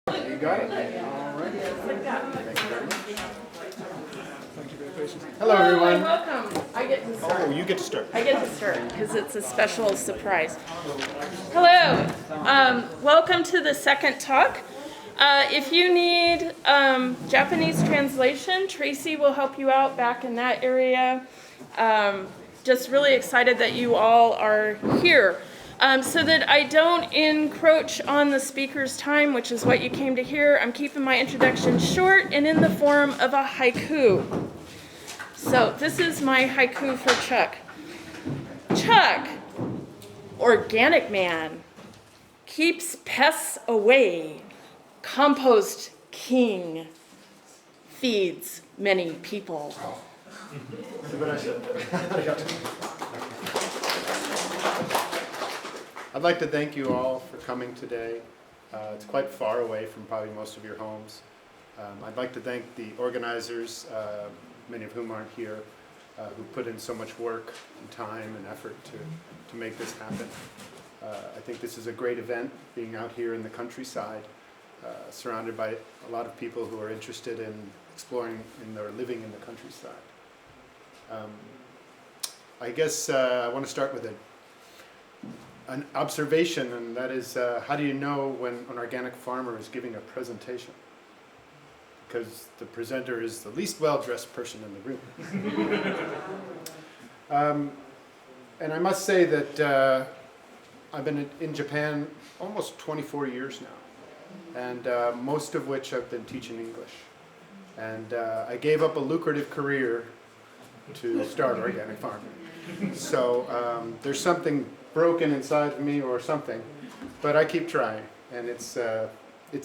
You got it? All right. Thank you very much. Thank you for your patience. Hello, everyone. Welcome. I get to start. Oh, you get to start. I get to start because it's a special surprise. Hello. Welcome to the second talk. If you need Japanese translation, Tracy will help you out back in that area. Just really excited that you all are here. So that I don't encroach on the speaker's time, which is what you came to hear, I'm keeping my introduction short and in the form of a haiku. So this is my haiku for Chuck. Chuck, organic man, keeps pests away, compost king, feeds many people. I'd like to thank you all for coming today. It's quite far away from probably most of your homes. I'd like to thank the organizers, many of whom aren't here, who put in so much work and time and effort to make this happen. I think this is a great event, being out here in the countryside, surrounded by a lot of people who are interested in exploring or living in the countryside. I guess I want to start with an observation, and that is, how do you know when an organic farmer is giving a presentation? Because the presenter is the least well-dressed person in the room. And I must say that I've been in Japan almost 24 years now, and most of which I've been teaching English. And I gave up a lucrative career to start organic farming. So there's something broken inside of me or something, but I keep trying, and it's the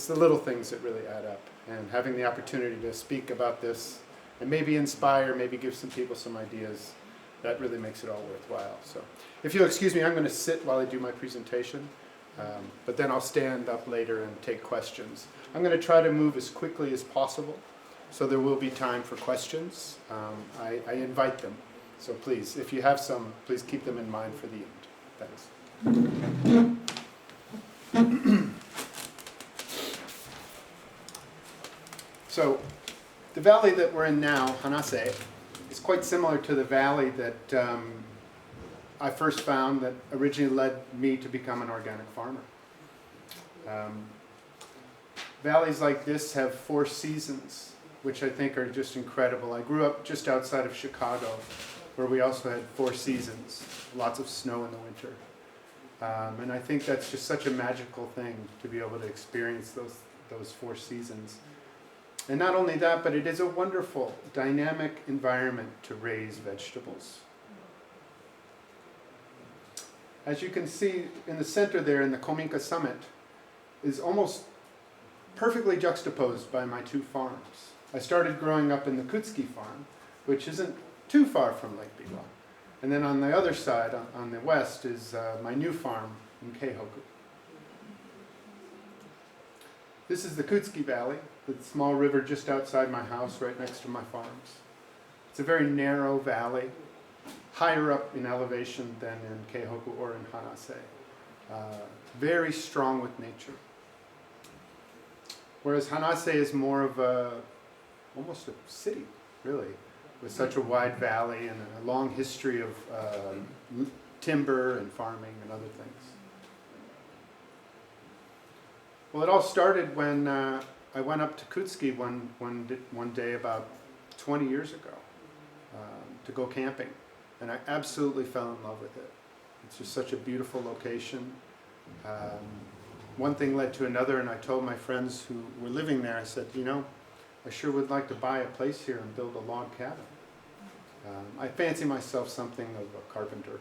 little things that really add up. And having the opportunity to speak about this and maybe inspire, maybe give some people some ideas, that really makes it all worthwhile. So if you'll excuse me, I'm going to sit while I do my presentation, but then I'll stand up later and take questions. I'm going to try to move as quickly as possible, so there will be time for questions. I invite them, so please, if you have some, please keep them in mind for the end. Thanks. So, the valley that we're in now, Hanase, is quite similar to the valley that I first found that originally led me to become an organic farmer. Valleys like this have 4 seasons, which I think are just incredible. I grew up just outside of Chicago, where we also had 4 seasons, lots of snow in the winter. And I think that's just such a magical thing to be able to experience those 4 seasons. And not only that, but it is a wonderful, dynamic environment to raise vegetables. As you can see in the center there, in the Minka summit, is almost perfectly juxtaposed by my 2 farms. I started growing up in the Kutsuki farm, which isn't too far from Lake Biwa. And then on the other side, on the west, is my new farm in Keihoku. This is the Kutsuki Valley, the small river just outside my house, right next to my farms. It's a very narrow valley, higher up in elevation than in Keihoku or in Hanase. Very strong with nature. Whereas Hanase is more of almost a city, really, with such a wide valley and a long history of timber and farming and other things. Well, it all started when I went up to Kutsuki one day about 20 years ago to go camping, and I absolutely fell in love with it. It's just such a beautiful location. One thing led to another, and I told my friends who were living there, I said, you know, I sure would like to buy a place here and build a log cabin. I fancy myself something of a carpenter.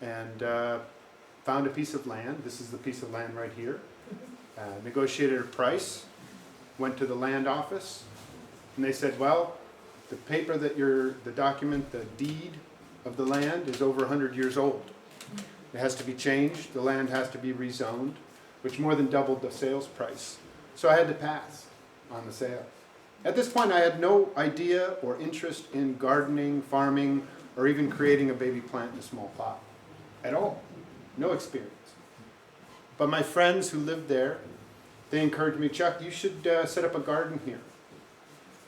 And found a piece of land. This is the piece of land right here. Negotiated a price, went to the land office, and they said, well, the paper that the document, the deed of the land is over 100 years old. It has to be changed. The land has to be rezoned, which more than doubled the sales price. So I had to pass on the sale. At this point, I had no idea or interest in gardening, farming, or even creating a baby plant in a small pot at all. No experience. But my friends who lived there they encouraged me, Chuck, you should set up a garden here.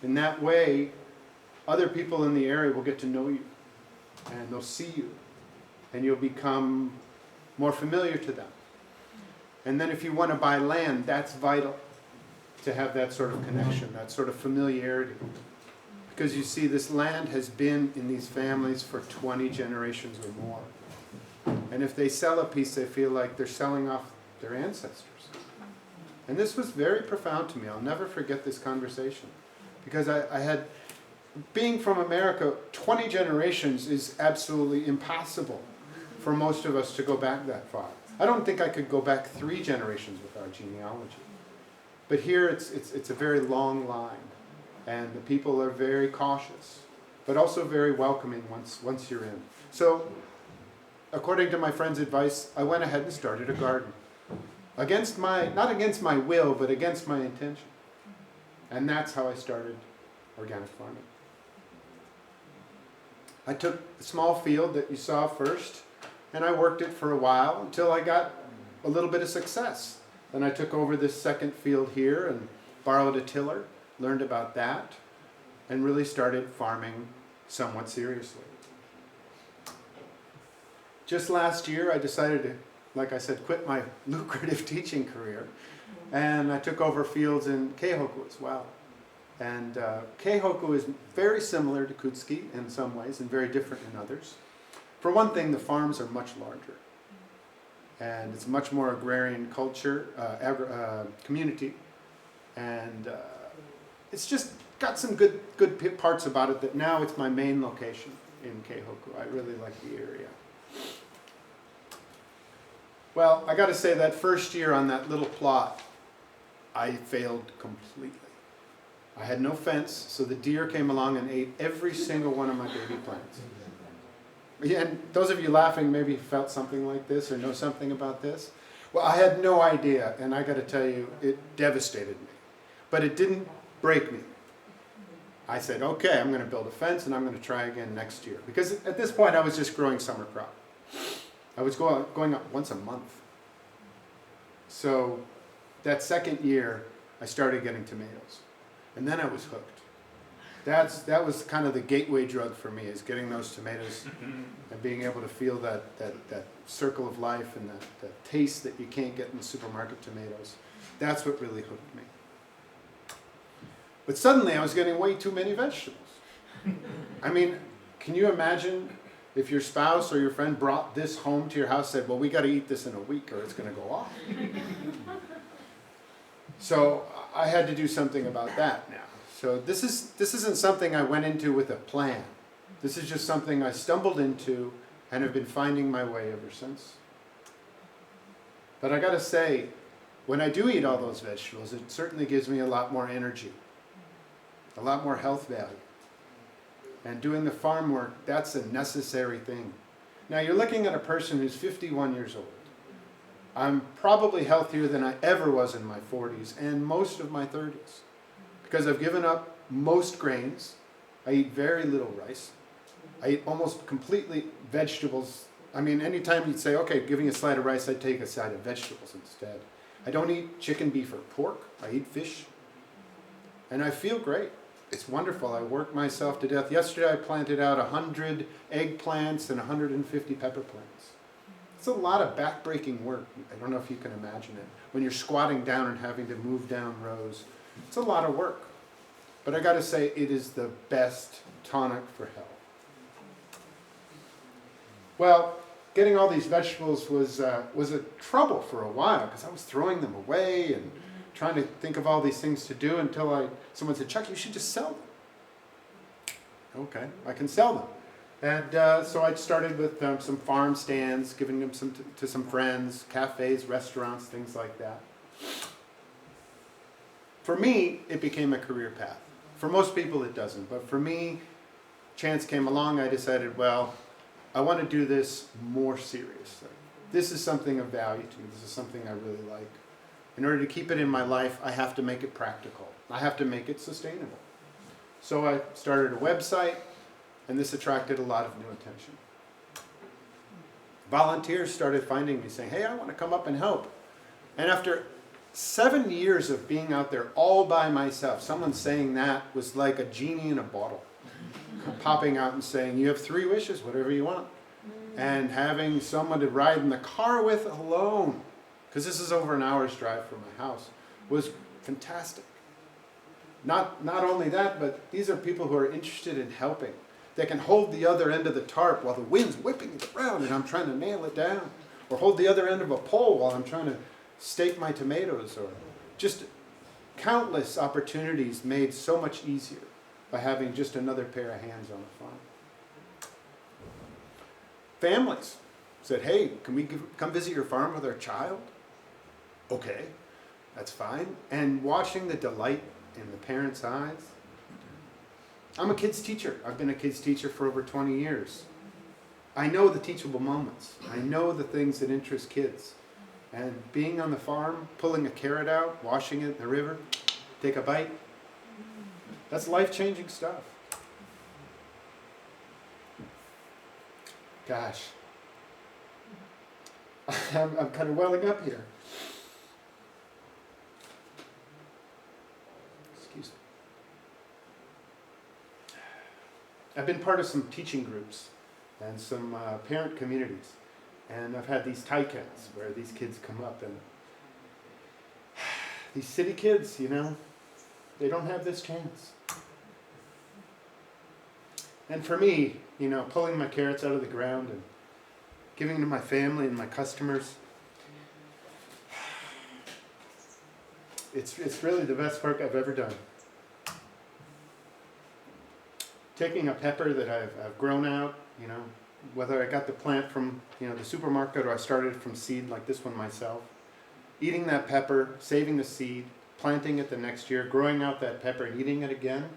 In that way, other people in the area will get to know you, and they'll see you, and you'll become more familiar to them. And then if you want to buy land, that's vital to have that sort of connection, that sort of familiarity. Because you see, this land has been in these families for 20 generations or more. And if they sell a piece, they feel like they're selling off their ancestors. And this was very profound to me. I'll never forget this conversation. Because I had, being from America, 20 generations is absolutely impossible for most of us to go back that far. I don't think I could go back 3 generations with our genealogy. But here it's a very long line. And the people are very cautious, but also very welcoming once you're in. So, according to my friend's advice, I went ahead and started a garden. Not against my will, but against my intention. And that's how I started organic farming. I took the small field that you saw first, and I worked it for a while until I got a little bit of success. Then I took over this second field here and borrowed a tiller, learned about that, and really started farming somewhat seriously. Just last year, I decided to, like I said, quit my lucrative teaching career, and I took over fields in Keihoku as well. And Keihoku is very similar to Kutsuki in some ways and very different in others. For one thing, the farms are much larger. And it's a much more agrarian culture, community. And it's just got some good parts about it that now it's my main location in Keihoku. I really like the area. Well, I got to say that first year on that little plot, I failed completely. I had no fence, so the deer came along and ate every single one of my baby plants. Yeah, and those of you laughing maybe felt something like this or know something about this. Well, I had no idea, and I got to tell you, it devastated me. But it didn't break me. I said, okay, I'm going to build a fence, and I'm going to try again next year. Because at this point, I was just growing summer crop. I was going up once a month. So that second year, I started getting tomatoes. And then I was hooked. That was kind of the gateway drug for me, is getting those tomatoes and being able to feel that circle of life and that taste that you can't get in the supermarket tomatoes. That's what really hooked me. But suddenly I was getting way too many vegetables. I mean, can you imagine if your spouse or your friend brought this home to your house, said, well, we got to eat this in a week or it's going to go off. So I had to do something about that now. So this isn't something I went into with a plan. This is just something I stumbled into and have been finding my way ever since. But I got to say, when I do eat all those vegetables, it certainly gives me a lot more energy, a lot more health value. And doing the farm work, that's a necessary thing. Now you're looking at a person who's 51 years old. I'm probably healthier than I ever was in my 40s and most of my 30s. Because I've given up most grains. I eat very little rice. I eat almost completely vegetables. I mean, anytime you'd say, okay, give me a side of rice, I'd take a side of vegetables instead. I don't eat chicken, beef, or pork. I eat fish. And I feel great. It's wonderful. I work myself to death. Yesterday I planted out 100 eggplants and 150 pepper plants. It's a lot of back-breaking work. I don't know if you can imagine it. When you're squatting down and having to move down rows. It's a lot of work. But I got to say, it is the best tonic for health. Well, getting all these vegetables was a trouble for a while because I was throwing them away and trying to think of all these things to do until someone said, Chuck, you should just sell them. Okay, I can sell them. And so I started with some farm stands, giving them to some friends, cafes, restaurants, things like that. For me, it became a career path. For most people, it doesn't. But for me, chance came along. I decided, well, I want to do this more seriously. This is something of value to me. This is something I really like. In order to keep it in my life, I have to make it practical. I have to make it sustainable. So I started a website, and this attracted a lot of new attention. Volunteers started finding me saying, hey, I want to come up and help. And after 7 years of being out there all by myself. Someone saying that was like a genie in a bottle. Popping out and saying, you have 3 wishes, whatever you want. And having someone to ride in the car with alone, because this is over an hour's drive from my house, was fantastic. Not only that, but these are people who are interested in helping. They can hold the other end of the tarp while the wind's whipping it around and I'm trying to nail it down. Or hold the other end of a pole while I'm trying to stake my tomatoes. Or just countless opportunities made so much easier by having just another pair of hands on the farm. Families said, hey, can we come visit your farm with our child? Okay, that's fine. And watching the delight in the parents' eyes. I'm a kids teacher. I've been a kids teacher for over 20 years. I know the teachable moments. I know the things that interest kids. And being on the farm, pulling a carrot out, washing it in the river, take a bite, that's life-changing stuff. Gosh. I'm kind of welling up here. Excuse me. I've been part of some teaching groups and some parent communities. And I've had these tie-cats where these kids come up and these city kids, you know, they don't have this chance. And for me, you know, pulling my carrots out of the ground and giving them to my family and my customers, it's really the best work I've ever done. Taking a pepper that I've grown out, you know, whether I got the plant from, you know, the supermarket or I started from seed like this one myself, eating that pepper, saving the seed, planting it the next year, growing out that pepper and eating it again,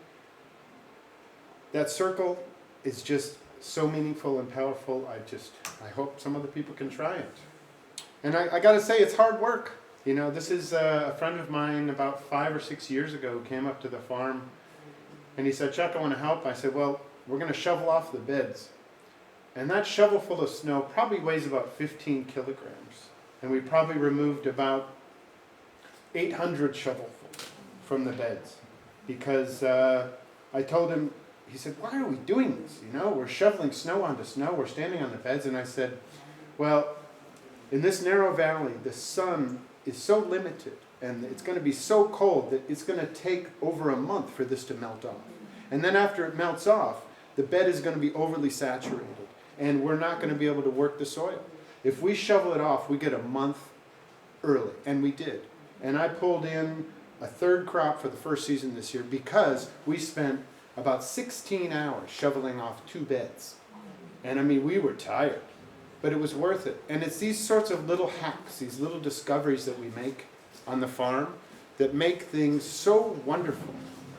that circle is just so meaningful and powerful. I hope some other people can try it. And I got to say, it's hard work. You know, this is a friend of mine about 5 or 6 years ago who came up to the farm and he said, Chuck, I want to help. I said, well, we're going to shovel off the beds. And that shovel full of snow probably weighs about 15 kilograms. And we probably removed about 800 shovelfuls from the beds. Because I told him, he said, why are we doing this? You know, we're shoveling snow onto snow, we're standing on the beds. And I said, well, in this narrow valley, the sun is so limited and it's going to be so cold that it's going to take over a month for this to melt off. And then after it melts off, the bed is going to be overly saturated and we're not going to be able to work the soil. If we shovel it off, we get a month early, and we did. And I pulled in a third crop for the first season this year because we spent about 16 hours shoveling off 2 beds. And I mean, we were tired, but it was worth it. And it's these sorts of little hacks, these little discoveries that we make on the farm that make things so wonderful.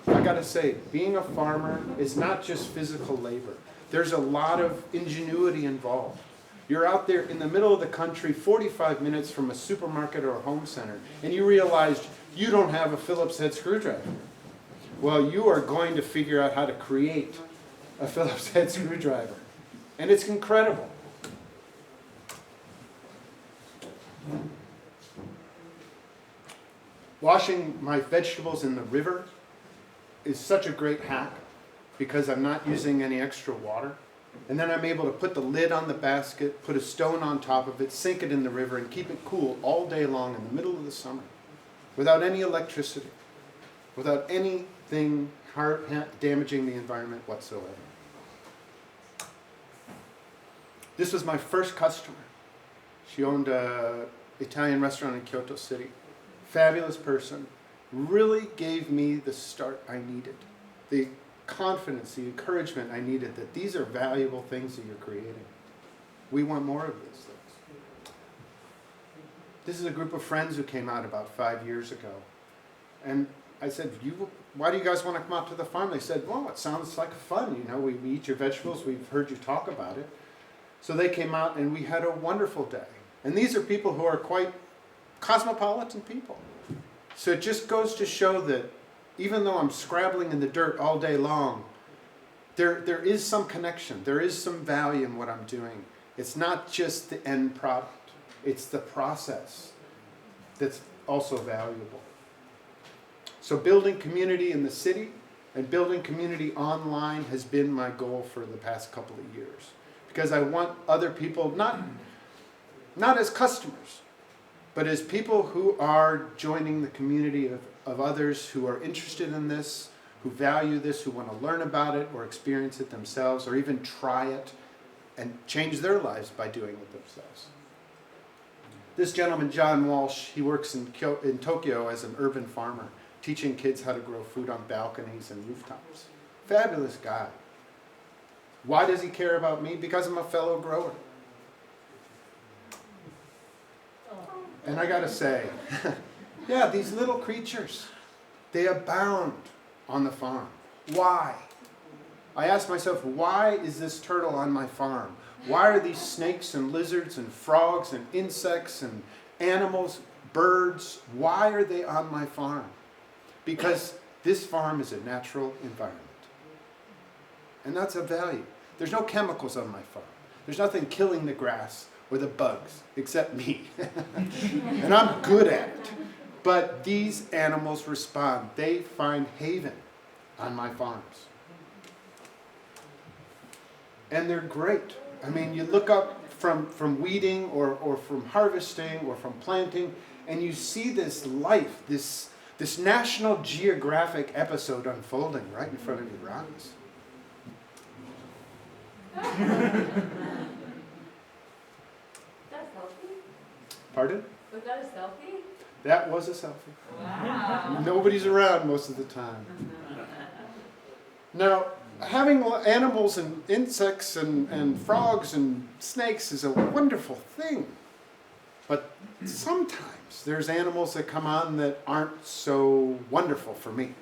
I gotta say, being a farmer is not just physical labor. There's a lot of ingenuity involved. You're out there in the middle of the country, 45 minutes from a supermarket or a home center, and you realize you don't have a Phillips head screwdriver. Well, you are going to figure out how to create a Phillips head screwdriver. And it's incredible. Washing my vegetables in the river is such a great hack because I'm not using any extra water. And then I'm able to put the lid on the basket, put a stone on top of it, sink it in the river, and keep it cool all day long in the middle of the summer without any electricity, without anything damaging the environment whatsoever. This was my first customer. She owned an Italian restaurant in Kyoto City. Fabulous person. Really gave me the start I needed. The confidence, the encouragement I needed that these are valuable things that you're creating. We want more of these things. This is a group of friends who came out about 5 years ago. And I said, why do you guys want to come out to the farm? They said, well, it sounds like fun. You know, we eat your vegetables. We've heard you talk about it. So they came out and we had a wonderful day. And these are people who are quite cosmopolitan people. So it just goes to show that even though I'm scrabbling in the dirt all day long, there is some connection. There is some value in what I'm doing. It's not just the end product. It's the process that's also valuable. So building community in the city and building community online has been my goal for the past couple of years. Because I want other people, not as customers, but as people who are joining the community of others who are interested in this, who value this, who want to learn about it or experience it themselves, or even try it and change their lives by doing it themselves. This gentleman, John Walsh, he works in Tokyo as an urban farmer, teaching kids how to grow food on balconies and rooftops. Fabulous guy. Why does he care about me? Because I'm a fellow grower. And I gotta say, yeah, these little creatures, they abound on the farm. Why? I asked myself, why is this turtle on my farm? Why are these snakes and lizards and frogs and insects and animals, birds, why are they on my farm? Because this farm is a natural environment. And that's a value. There's no chemicals on my farm. There's nothing killing the grass or the bugs, except me. And I'm good at it. But these animals respond. They find haven on my farms. And they're great. I mean, you look up from weeding or from harvesting or from planting, and you see this life, this National Geographic episode unfolding right in front of your eyes. Pardon? Was that a selfie? That was a selfie. Wow. Nobody's around most of the time. Now, having animals and insects and frogs and snakes is a wonderful thing. But sometimes there's animals that come on that aren't so wonderful for me.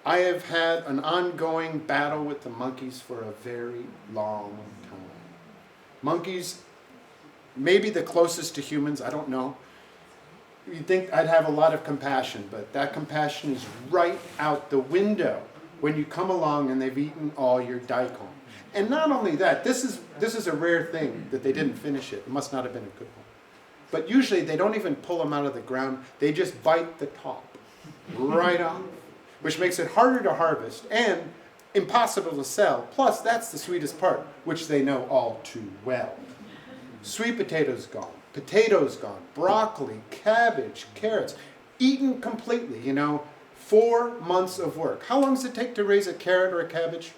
I have had an ongoing battle with the monkeys for a very long time. Monkeys, maybe the closest to humans, I don't know. You'd think I'd have a lot of compassion, but that compassion is right out the window when you come along and they've eaten all your daikon. And not only that, this is a rare thing that they didn't finish it. It must not have been a good one. But usually they don't even pull them out of the ground. They just bite the top right off, which makes it harder to harvest and impossible to sell. Plus, that's the sweetest part, which they know all too well. Sweet potatoes gone, broccoli, cabbage, carrots, eaten completely, 4 months of work. How long does it take to raise a carrot or a cabbage?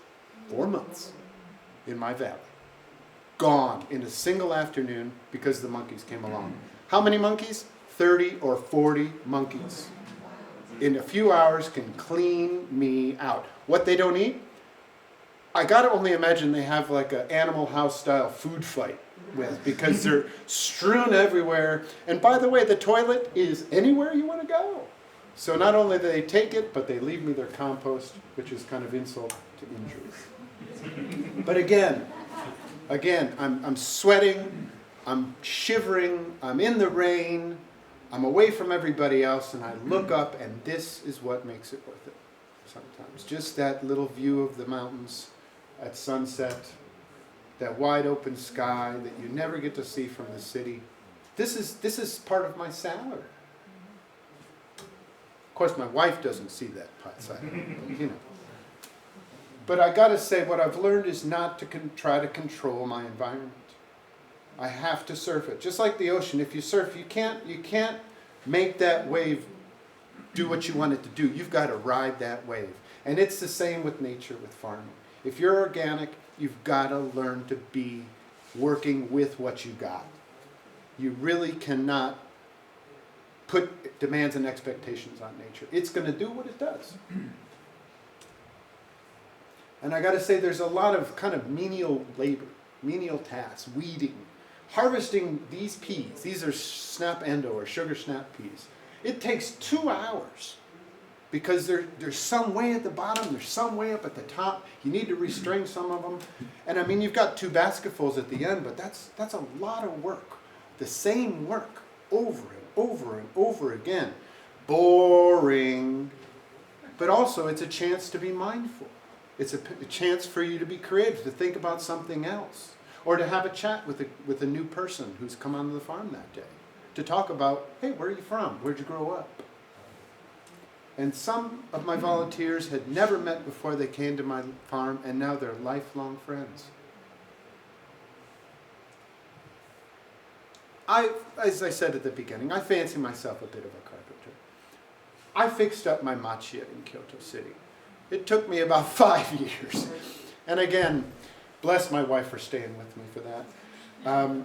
4 months in my valley. Gone in a single afternoon because the monkeys came along. How many monkeys? 30 or 40 monkeys. In a few hours can clean me out. What they don't eat? I gotta only imagine they have like an Animal House style food fight with, because they're strewn everywhere. And by the way, the toilet is anywhere you want to go. So not only do they take it, but they leave me their compost, which is kind of insult to injury. But again, I'm sweating, I'm shivering, I'm in the rain, I'm away from everybody else, and I look up, and this is what makes it worth it sometimes. Just that little view of the mountains at sunset, that wide open sky that you never get to see from the city. This is part of my salary. Of course, my wife doesn't see that side, But I got to say, what I've learned is not to try to control my environment. I have to surf it, just like the ocean. If you surf, you can't make that wave do what you want it to do. You've got to ride that wave, and it's the same with nature, with farming. If you're organic, you've got to learn to be working with what you got. You really cannot put demands and expectations on nature. It's going to do what it does. And I got to say, there's a lot of kind of menial labor, menial tasks, weeding, harvesting these peas. These are snap endo or sugar snap peas. It takes 2 hours because there's some way at the bottom, there's some way up at the top. You need to restring some of them. And I mean, you've got 2 basketfuls at the end, but that's a lot of work. The same work over and over and over again. Boring. But also, it's a chance to be mindful. It's a chance for you to be creative, to think about something else, or to have a chat with a new person who's come onto the farm that day. to talk about, hey, where are you from? Where'd you grow up? And some of my volunteers had never met before they came to my farm, and now they're lifelong friends. As I said at the beginning, I fancy myself a bit of a carpenter. I fixed up my machiya in Kyoto City. It took me about 5 years. And again, bless my wife for staying with me for that.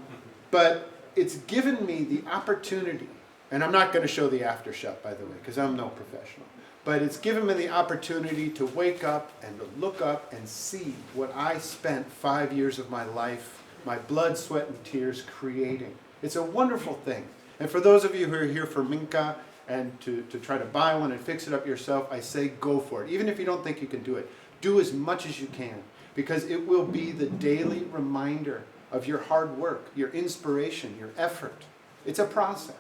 But it's given me the opportunity, and I'm not going to show the after shot, by the way, because I'm no professional, but it's given me the opportunity to wake up and to look up and see what I spent 5 years of my life, my blood, sweat, and tears creating. It's a wonderful thing. And for those of you who are here for Minka and to try to buy one and fix it up yourself, I say go for it. Even if you don't think you can do it, do as much as you can, because it will be the daily reminder of your hard work, your inspiration, your effort. It's a process.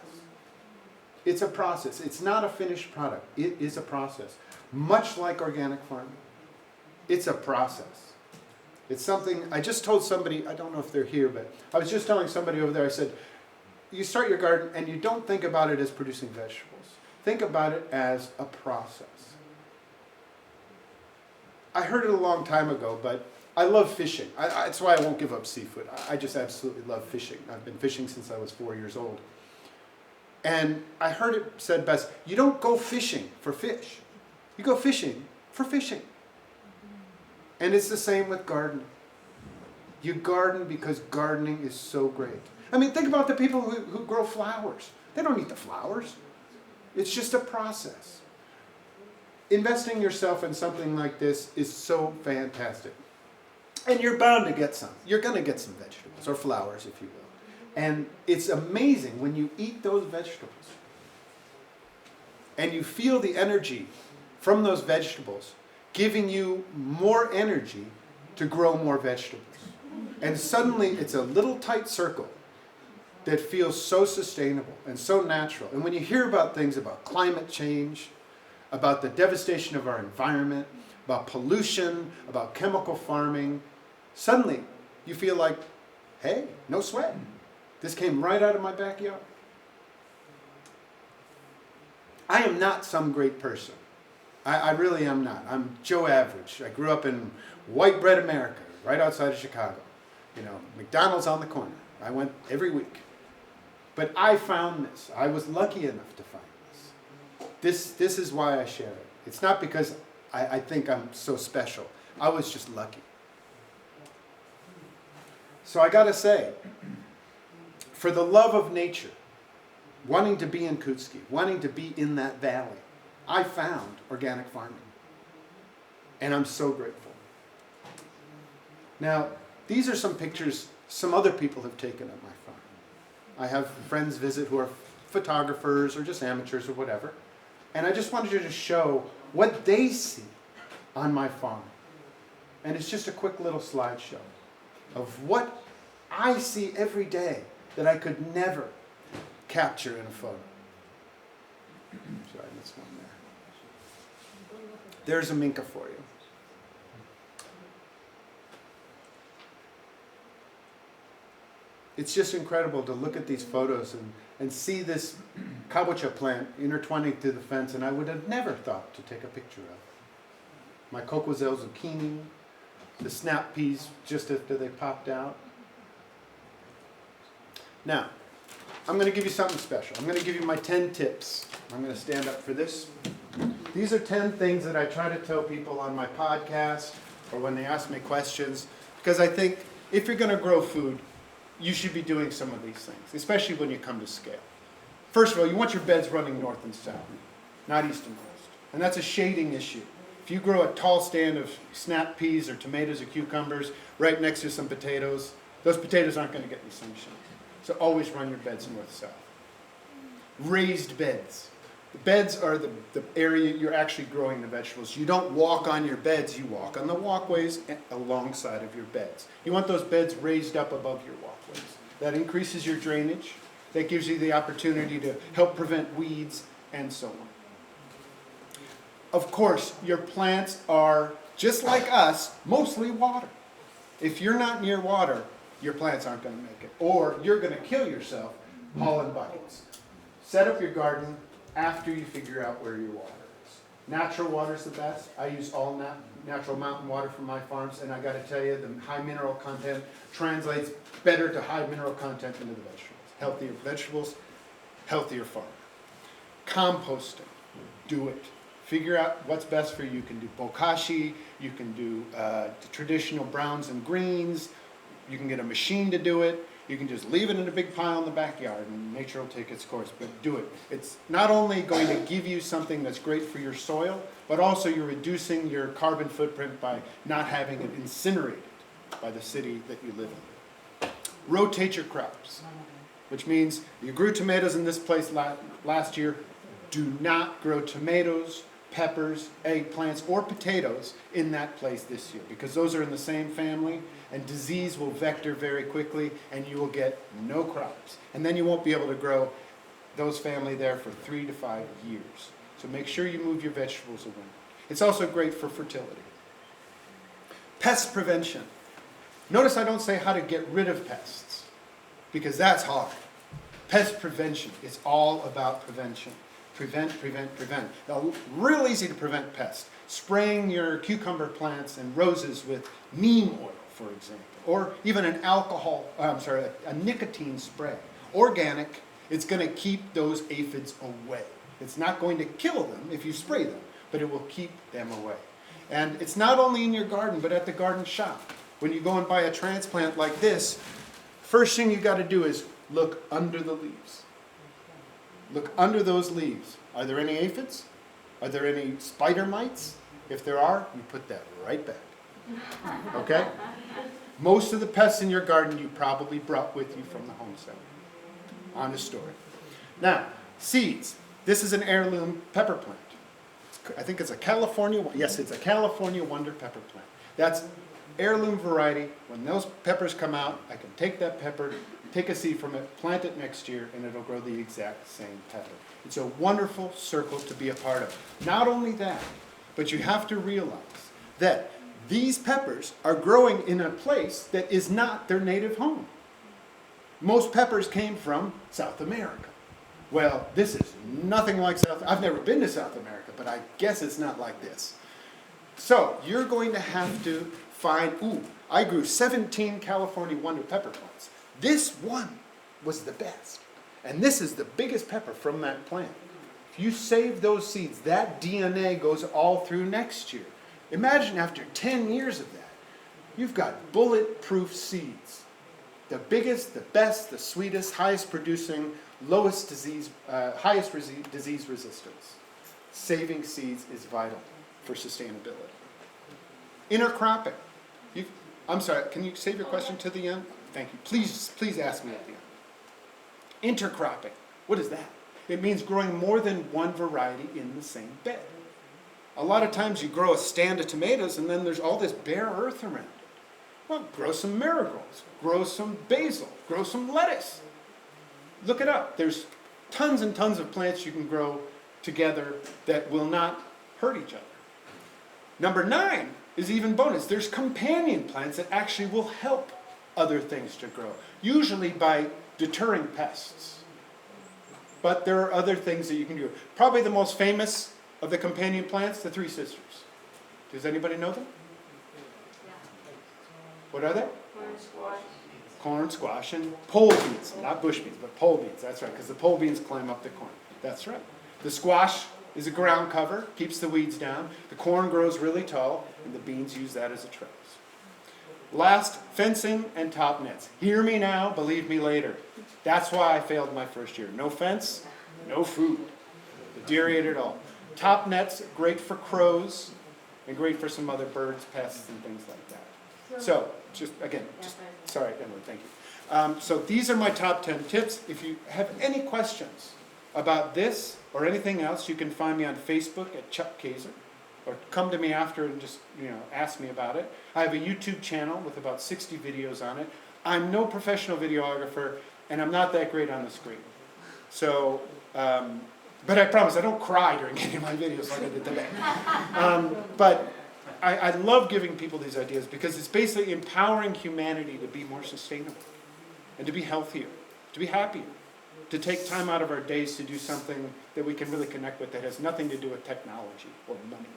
It's a process. It's not a finished product. It is a process. Much like organic farming. It's a process. It's something, I just told somebody, I don't know if they're here, but I was just telling somebody over there, I said, you start your garden and you don't think about it as producing vegetables. Think about it as a process. I heard it a long time ago, but I love fishing. That's why I won't give up seafood. I just absolutely love fishing. I've been fishing since I was 4 years old. And I heard it said best, you don't go fishing for fish. You go fishing for fishing. And it's the same with gardening. You garden because gardening is so great. I mean, think about the people who grow flowers. They don't eat the flowers. It's just a process. Investing yourself in something like this is so fantastic. And you're bound to get some. You're going to get some vegetables, or flowers, if you will. And it's amazing when you eat those vegetables and you feel the energy from those vegetables giving you more energy to grow more vegetables. And suddenly it's a little tight circle that feels so sustainable and so natural. And when you hear about things about climate change, about the devastation of our environment, about pollution, about chemical farming, suddenly you feel like, hey, no sweat. This came right out of my backyard. I am not some great person. I really am not. I'm Joe Average. I grew up in white bread America, right outside of Chicago. You know, McDonald's on the corner. I went every week. But I found this. I was lucky enough to find this. This is why I share it. It's not because I think I'm so special. I was just lucky. So I gotta say, for the love of nature, wanting to be in Kutski, wanting to be in that valley, I found organic farming. And I'm so grateful. Now, these are some pictures some other people have taken at my farm. I have friends visit who are photographers or just amateurs or whatever. And I just wanted you to show what they see on my farm. And it's just a quick little slideshow of what I see every day that I could never capture in a photo. Sorry, I missed one there. There's a Minka for you. It's just incredible to look at these photos and see this kabocha plant intertwining through the fence, and I would have never thought to take a picture of. My coquozel zucchini, the snap peas just after they popped out. Now, I'm going to give you something special. I'm going to give you my 10 tips. I'm going to stand up for this. These are 10 things that I try to tell people on my podcast or when they ask me questions, because I think if you're going to grow food, you should be doing some of these things, especially when you come to scale. First of all, you want your beds running north and south, not east and west. And that's a shading issue. If you grow a tall stand of snap peas or tomatoes or cucumbers right next to some potatoes, those potatoes aren't going to get any sunshine. So always run your beds north-south. Raised beds. The beds are the area you're actually growing the vegetables. You don't walk on your beds, you walk on the walkways alongside of your beds. You want those beds raised up above your walkways. That increases your drainage. That gives you the opportunity to help prevent weeds and so on. Of course, your plants are, just like us, mostly water. If you're not near water, your plants aren't going to make it. Or you're going to kill yourself Holland buckets. Set up your garden after you figure out where your water is. Natural water is the best. I use all natural mountain water from my farms, and I got to tell you, the high mineral content translates better to high mineral content into the vegetables. Healthier vegetables, healthier farm. Composting. Do it. Figure out what's best for you. You can do bokashi, you can do the traditional browns and greens, you can get a machine to do it, you can just leave it in a big pile in the backyard and nature will take its course, but do it. It's not only going to give you something that's great for your soil, but also you're reducing your carbon footprint by not having it incinerated by the city that you live in. Rotate your crops, which means you grew tomatoes in this place last year. Do not grow tomatoes, peppers, eggplants, or potatoes in that place this year, because those are in the same family and disease will vector very quickly and you will get no crops. And then you won't be able to grow those family there for 3 to 5 years. So make sure you move your vegetables away. It's also great for fertility. Pest prevention. Notice I don't say how to get rid of pests, because that's hard. Pest prevention is all about prevention. Prevent, prevent, prevent. Now, real easy to prevent pests. Spraying your cucumber plants and roses with neem oil, for example, or even a nicotine spray. Organic, it's going to keep those aphids away. It's not going to kill them if you spray them, but it will keep them away. And it's not only in your garden, but at the garden shop. When you go and buy a transplant like this, first thing you got to do is look under the leaves. Look under those leaves. Are there any aphids? Are there any spider mites? If there are, you put that right back. Okay? Most of the pests in your garden you probably brought with you from the homestead. Honest story. Now, seeds. This is an heirloom pepper plant. I think it's a California wonder pepper plant. That's heirloom variety. When those peppers come out, I can take that pepper, take a seed from it, plant it next year, and it'll grow the exact same pepper. It's a wonderful circle to be a part of. Not only that, but you have to realize that these peppers are growing in a place that is not their native home. Most peppers came from South America. Well, this is nothing like I've never been to South America, but I guess it's not like this. So you're going to have to find, I grew 17 California wonder pepper plants. This one was the best. And this is the biggest pepper from that plant. If you save those seeds, that DNA goes all through next year. Imagine after 10 years of that, you've got bulletproof seeds. The biggest, the best, the sweetest, highest producing, highest disease resistance. Saving seeds is vital for sustainability. Intercropping. I'm sorry, can you save your question to the end? Thank you. Please ask me at the end. Intercropping. What is that? It means growing more than one variety in the same bed. A lot of times you grow a stand of tomatoes and then there's all this bare earth around it. Well, grow some marigolds, grow some basil, grow some lettuce. Look it up. There's tons and tons of plants you can grow together that will not hurt each other. Number 9 is even bonus. There's companion plants that actually will help other things to grow, usually by deterring pests. But there are other things that you can do. Probably the most famous of the companion plants, the Three Sisters. Does anybody know them? What are they? Corn, squash, and pole beans. Not bush beans, but pole beans. That's right, because the pole beans climb up the corn. That's right. The squash is a ground cover, keeps the weeds down. The corn grows really tall, and the beans use that as a trellis. Last, fencing and top nets. Hear me now, believe me later. That's why I failed my first year. No fence, no food. The deer ate it all. Top nets, great for crows, and great for some other birds, pests, and things like that. So, sorry, Emily, thank you. So these are my top 10 tips. If you have any questions about this or anything else, you can find me on Facebook at Chuck Kayser, or come to me after and just ask me about it. I have a YouTube channel with about 60 videos on it. I'm no professional videographer, and I'm not that great on the screen. So, but I promise I don't cry during any of my videos like I did today. But I love giving people these ideas because it's basically empowering humanity to be more sustainable and to be healthier, to be happier. to take time out of our days to do something that we can really connect with that has nothing to do with technology or money.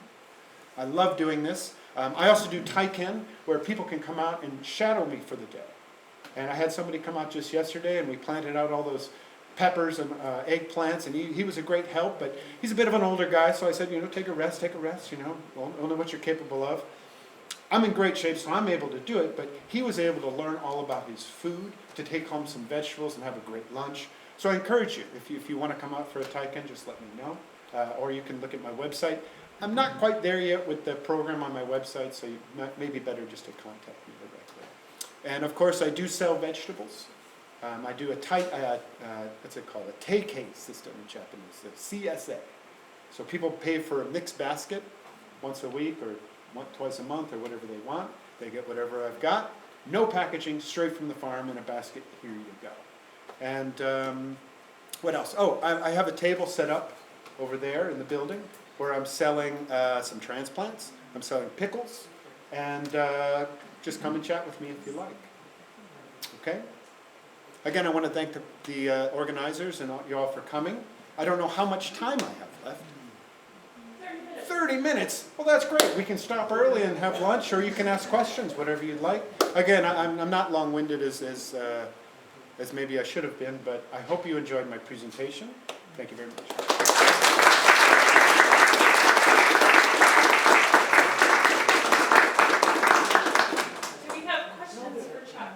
I love doing this. I also do taiken, where people can come out and shadow me for the day. And I had somebody come out just yesterday, and we planted out all those peppers and eggplants, and he was a great help, but he's a bit of an older guy, so I said, take a rest, only what you're capable of. I'm in great shape, so I'm able to do it, but he was able to learn all about his food, to take home some vegetables and have a great lunch. So I encourage you, if you want to come out for a taiken, just let me know, or you can look at my website. I'm not quite there yet with the program on my website, so may be better just to contact me directly. And of course, I do sell vegetables. I do what's it called? A teikei system in Japanese, a CSA. So people pay for a mixed basket once a week or twice a month or whatever they want. They get whatever I've got. No packaging, straight from the farm in a basket. Here you go. And what else? Oh, I have a table set up over there in the building where I'm selling some transplants. I'm selling pickles. And just come and chat with me if you like. Okay? Again, I want to thank the organizers and you all for coming. I don't know how much time I have left. 30 minutes? Well, that's great. We can stop early and have lunch, or you can ask questions, whatever you'd like. Again, I'm not long-winded as maybe I should have been, but I hope you enjoyed my presentation. Thank you very much. Do we have questions for Chuck?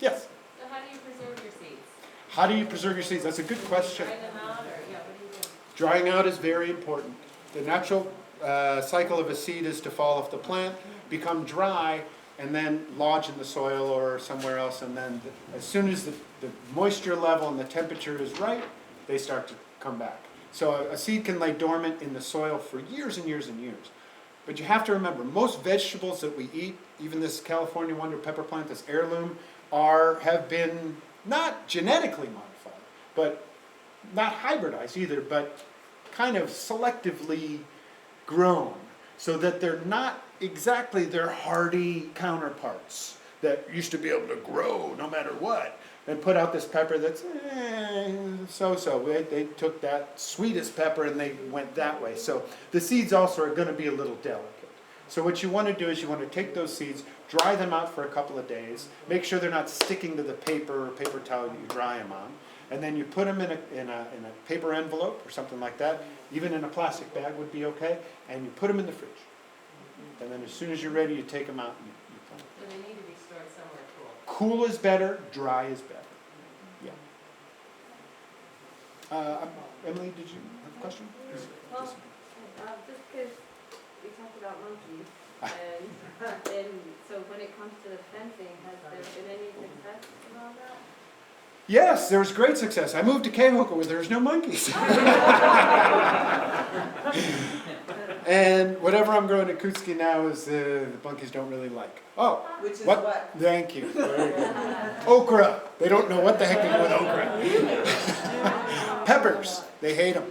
Yes? So how do you preserve your seeds? How do you preserve your seeds? That's a good question. Dry them out, or what do you do? Drying out is very important. The natural cycle of a seed is to fall off the plant, become dry, and then lodge in the soil or somewhere else. And then as soon as the moisture level and the temperature is right, they start to come back. So a seed can lay dormant in the soil for years and years and years. But you have to remember, most vegetables that we eat, even this California wonder pepper plant, this heirloom, have been not genetically modified, but not hybridized either, but kind of selectively grown so that they're not exactly their hardy counterparts that used to be able to grow no matter what and put out this pepper that's so-so. They took that sweetest pepper and they went that way. So the seeds also are going to be a little delicate. So what you want to do is you want to take those seeds, dry them out for a couple of days, make sure they're not sticking to the paper or paper towel that you dry them on, and then you put them in a paper envelope or something like that, even in a plastic bag would be okay, and you put them in the fridge. And then as soon as you're ready, you take them out and you plant them. So they need to be stored somewhere cool. Cool is better, dry is better. Yeah. Emily, did you have a question? Well, just because we talked about monkeys, and so when it comes to the fencing, has there been any success about that? Yes, there was great success. I moved to Kehoka where there's no monkeys. And whatever I'm growing at Kutsuki now is the monkeys don't really like. Oh, Which is what? Thank you. Very good. Okra. They don't know what the heck to do with okra. Peppers. They hate them.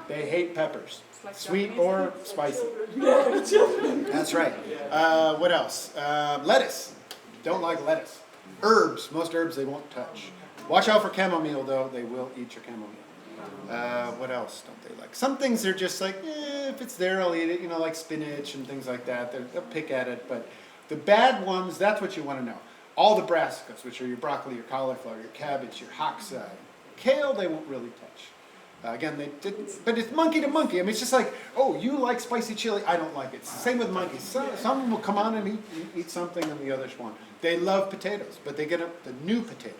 They hate peppers. Sweet or spicy. That's right. What else? Lettuce. Don't like lettuce. Herbs. Most herbs they won't touch. Watch out for chamomile, though. They will eat your chamomile. What else don't they like? Some things they're just like, if it's there, I'll eat it. Like spinach and things like that. They'll pick at it. But the bad ones, that's what you want to know. All the brassicas, which are your broccoli, your cauliflower, your cabbage, your hocksai. Kale, they won't really touch. Again, but it's monkey to monkey. I mean, it's just like, oh, you like spicy chili. I don't like it. It's the same with monkeys. Some of them will come on and eat something and the others won't. They love potatoes, but they get the new potatoes.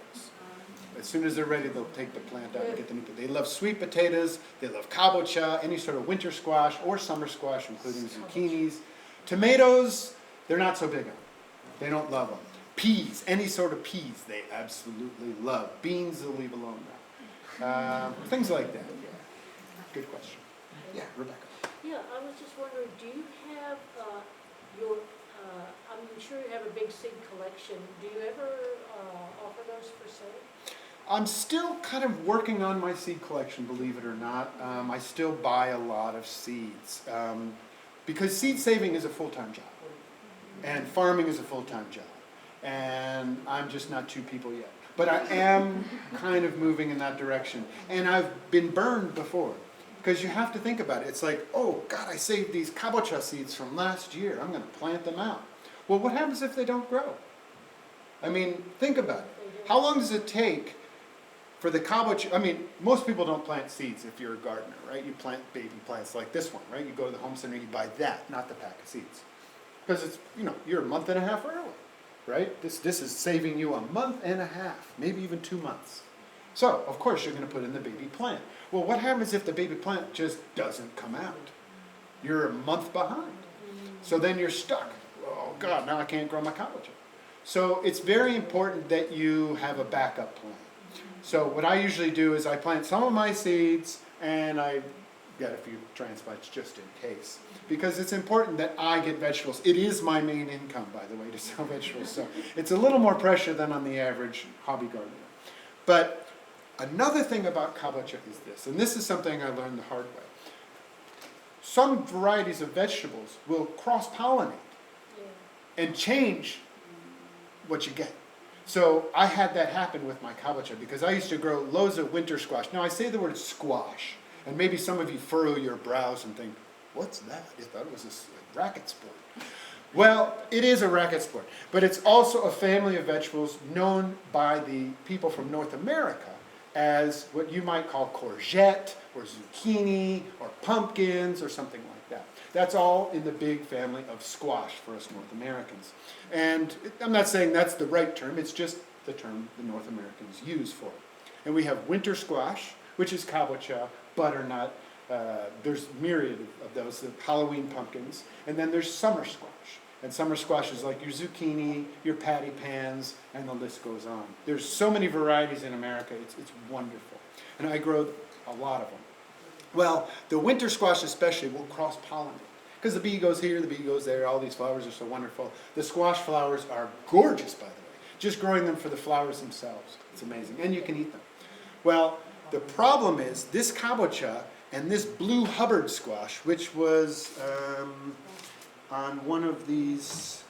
As soon as they're ready, they'll take the plant out and get the new potatoes. They love sweet potatoes. They love kabocha, any sort of winter squash or summer squash, including zucchinis. Tomatoes, they're not so big on. They don't love them. Peas, any sort of peas, they absolutely love. Beans, they'll leave alone now. Things like that. Good question. Yeah, Rebecca. Yeah, I was just wondering, do you have I'm sure you have a big seed collection. Do you ever offer those for sale? I'm still kind of working on my seed collection, believe it or not. I still buy a lot of seeds because seed saving is a full-time job and farming is a full-time job. And I'm just not two people yet. But I am kind of moving in that direction. And I've been burned before. Because you have to think about it. It's like, oh, God, I saved these kabocha seeds from last year. I'm going to plant them out. Well, what happens if they don't grow? I mean, think about it. How long does it take for the kabocha? I mean, most people don't plant seeds if you're a gardener, right? You plant baby plants like this one, right? You go to the home center, you buy that, not the pack of seeds. Because it's, you're a month and a half early, right? This is saving you a month and a half, maybe even 2 months. So, of course, you're going to put in the baby plant. Well, what happens if the baby plant just doesn't come out? You're a month behind. So then you're stuck. Oh, God, now I can't grow my kabocha. So it's very important that you have a backup plan. So what I usually do is I plant some of my seeds and I get a few transplants just in case. Because it's important that I get vegetables. It is my main income, by the way, to sell vegetables. So it's a little more pressure than on the average hobby gardener. But another thing about kabocha is this, and this is something I learned the hard way. Some varieties of vegetables will cross-pollinate and change what you get. So I had that happen with my kabocha because I used to grow loads of winter squash. Now I say the word squash, and maybe some of you furrow your brows and think, what's that? I thought it was a racket sport. Well, it is a racket sport, but it's also a family of vegetables known by the people from North America as what you might call courgette or zucchini or pumpkins or something like that. That's all in the big family of squash for us North Americans. And I'm not saying that's the right term, it's just the term the North Americans use for it. And we have winter squash, which is kabocha, butternut, there's myriad of those, the Halloween pumpkins, and then there's summer squash. And summer squash is like your zucchini, your patty pans, and the list goes on. There's so many varieties in America, it's wonderful. And I grow a lot of them. Well, the winter squash especially will cross-pollinate. Because the bee goes here, the bee goes there, all these flowers are so wonderful. The squash flowers are gorgeous, by the way. Just growing them for the flowers themselves. It's amazing. And you can eat them. Well, the problem is this kabocha and this blue Hubbard squash, which was on one of these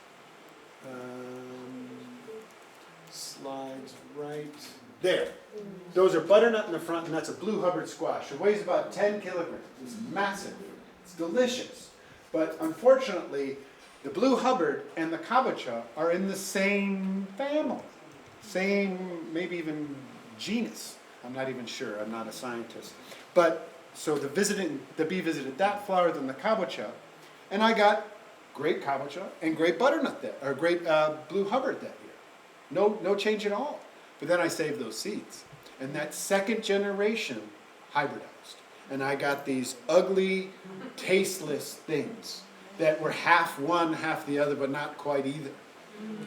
slides right there. Those are butternut in the front, and that's a blue Hubbard squash. It weighs about 10 kilograms. It's massive. It's delicious. But unfortunately, the blue Hubbard and the kabocha are in the same family. Same, maybe even genus. I'm not even sure. I'm not a scientist. But so the bee visited that flower, then the kabocha, and I got great kabocha and great butternut or great blue Hubbard that year. No change at all. But then I saved those seeds. And that second generation hybridized. And I got these ugly, tasteless things that were half one, half the other, but not quite either.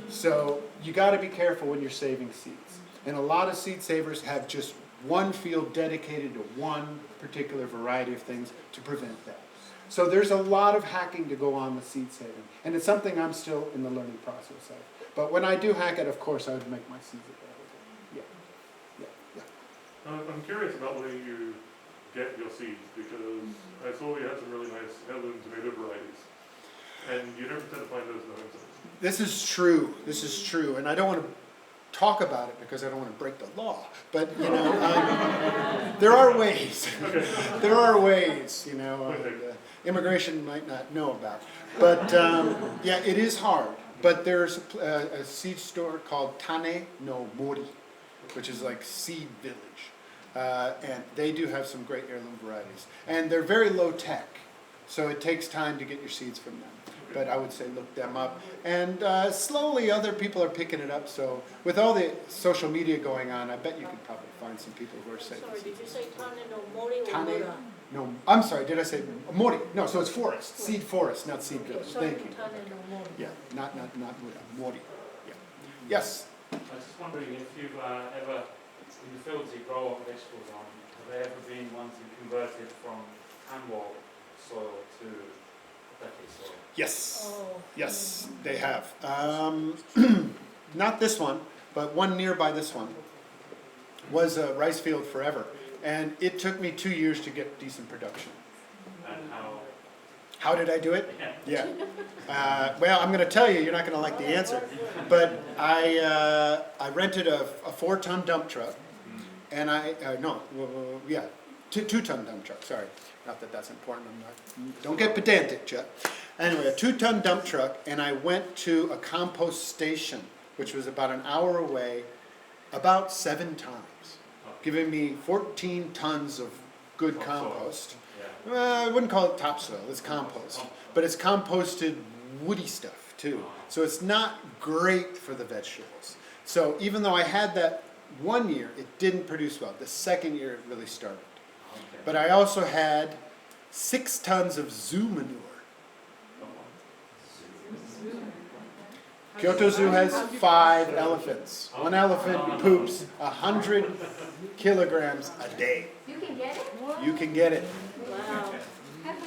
So you got to be careful when you're saving seeds. And a lot of seed savers have just one field dedicated to one particular variety of things to prevent that. So there's a lot of hacking to go on with seed saving. And it's something I'm still in the learning process of. But when I do hack it, of course, I would make my seeds available. I'm curious about where you get your seeds, because I saw you had some really nice heirloom tomato varieties. And you never tend to find those in the home centers. This is true. This is true. And I don't want to talk about it because I don't want to break the law. But, there are ways. There are ways, immigration might not know about. But, yeah, it is hard. But there's a seed store called Tane no Mori, which is like Seed Village. And they do have some great heirloom varieties. And they're very low tech, so it takes time to get your seeds from them. But I would say look them up. And slowly other people are picking it up. So with all the social media going on, I bet you could probably find some people who are saying. Sorry, did you say Tane no Mori or Tane? Mura? No, I'm sorry, did I say Mori? No, so it's forest. Seed forest, not seed Okay, village. sorry, Thank you. Tane no Mori. Yeah, not Mura, Mori. Yeah. Yes? I was just wondering if you've ever, in the fields you grow up vegetables on, have there ever been ones you converted from handwall soil to potato soil? Yes. Oh. Yes, they have. Not this one, but one nearby this one was a rice field forever. And it took me 2 years to get decent production. And How did I do it? Yeah. Yeah. Well, I'm going to tell you, you're not going to like the answer. But I rented a 4-ton dump truck, and two-ton dump truck, sorry. Not that that's important, don't get pedantic, Chuck. Anyway, a 2-ton dump truck, and I went to a compost station, which was about an hour away, about 7 times, giving me 14 tons of good compost. Yeah. Well, I wouldn't call it topsoil, it's compost. But it's composted woody stuff too. So it's not great for the vegetables. So even though I had that one year, it didn't produce well. The second year it really started. Okay. But I also had 6 tons of zoo manure. Kyoto Zoo has 5 elephants. One elephant poops 100 kilograms a day. You can get it? You can get it. Wow.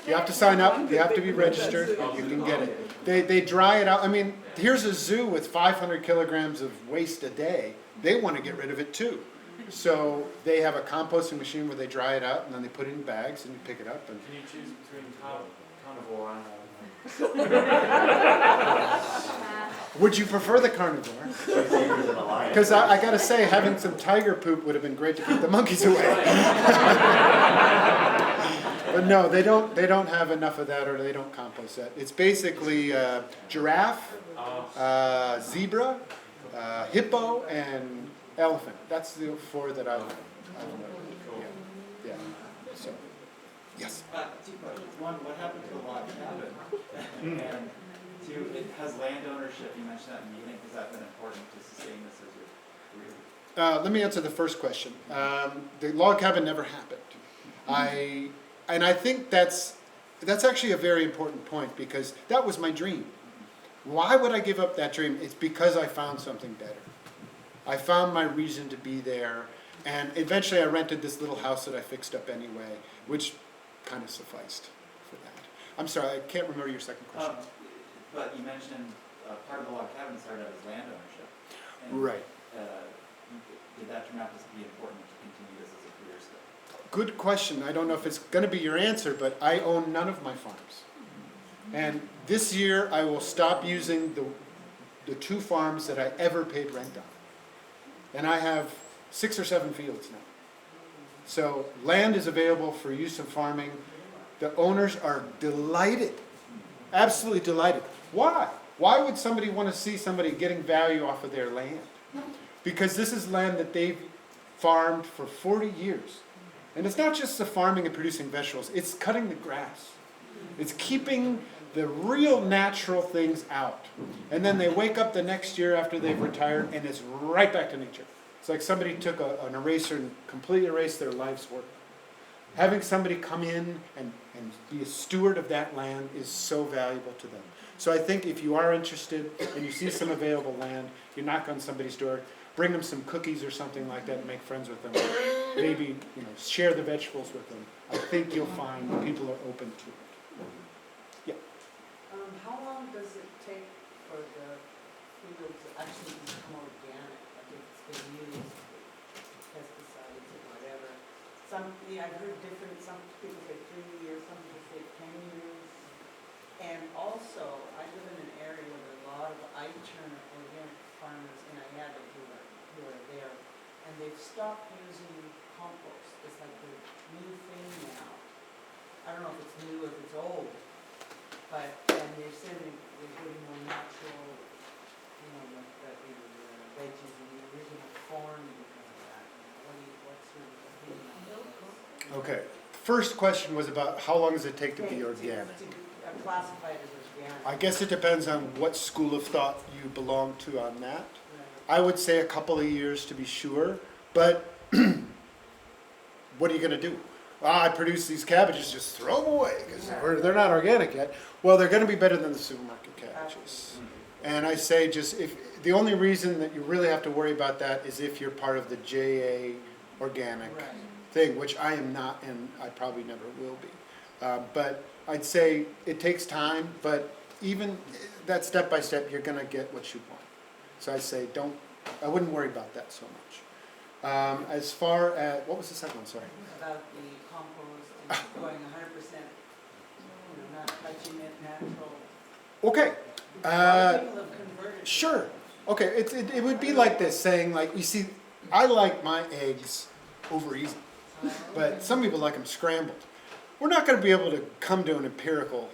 You have to sign up, you have to be registered, you can get it. They dry it out. I mean, here's a zoo with 500 kilograms of waste a day. They want to get rid of it too. So they have a composting machine where they dry it out and then they put it in bags and you pick it up. And Can you choose between carnivore and would you prefer the carnivore? Because I got to say, having some tiger poop would have been great to keep the monkeys away. But no, they don't have enough of that, or they don't compost that. It's basically giraffe, zebra, hippo, and elephant. That's the 4 that I've known. Yeah. So, yes. 2 questions. One, what happened to the log cabin? And 2, it has land ownership. You mentioned that in the beginning. Has that been important to sustain this as your career? Let me answer the first question. The log cabin never happened. I think that's actually a very important point, because that was my dream. Why would I give up that dream? It's because I found something better. I found my reason to be there, and eventually I rented this little house that I fixed up anyway, which kind of sufficed for that. I'm sorry, I can't remember your second question. But you mentioned part of the log cabin started out as land ownership. And, Right. Did that turn out to be important to continue this as a career step? Good question. I don't know if it's going to be your answer, but I own none of my farms. And this year I will stop using the 2 farms that I ever paid rent on. And I have 6 or 7 fields now. So land is available for use of farming. The owners are delighted, absolutely delighted. Why? Why would somebody want to see somebody getting value off of their land? Because this is land that they've farmed for 40 years. And it's not just the farming and producing vegetables, it's cutting the grass. It's keeping the real natural things out. And then they wake up the next year after they've retired and it's right back to nature. It's like somebody took an eraser and completely erased their life's work. Having somebody come in and be a steward of that land is so valuable to them. So I think if you are interested and you see some available land, you knock on somebody's door, bring them some cookies or something like that and make friends with them. Maybe share the vegetables with them. I think you'll find people are open to it. How long does it take for the food to actually become organic? Like if it's been used, pesticides or whatever. I've heard different, some people say 3 years, some people say 10 years. And also, I live in an area where there are a lot of I-turn organic farmers in Ayala who are there. And they've stopped using compost. It's like the new thing now. I don't know if it's new or if it's old. And they're saying they're getting more natural, like the veggies in the original form because of that. What's your opinion on that? Okay. First question was about how long does it take to be organic? To classify it as organic. I guess it depends on what school of thought you belong to on that. Right. I would say a couple of years to be sure, but what are you going to do? I produce these cabbages, just throw them away because they're not organic yet. Well, they're going to be better than the supermarket cabbages. And I say if the only reason that you really have to worry about that is if you're part of the JA organic thing, which I am not and I probably never will be. But I'd say it takes time, but even that step by step, you're going to get what you want. So I say I wouldn't worry about that so much. As far as, what was the second one, sorry? About the compost and going 100%, not touching it, natural. Okay. A lot of people have converted. Sure. Okay, it would be like this, saying like, you see, I like my eggs over easy, but some people like them scrambled. We're not going to be able to come to an empirical,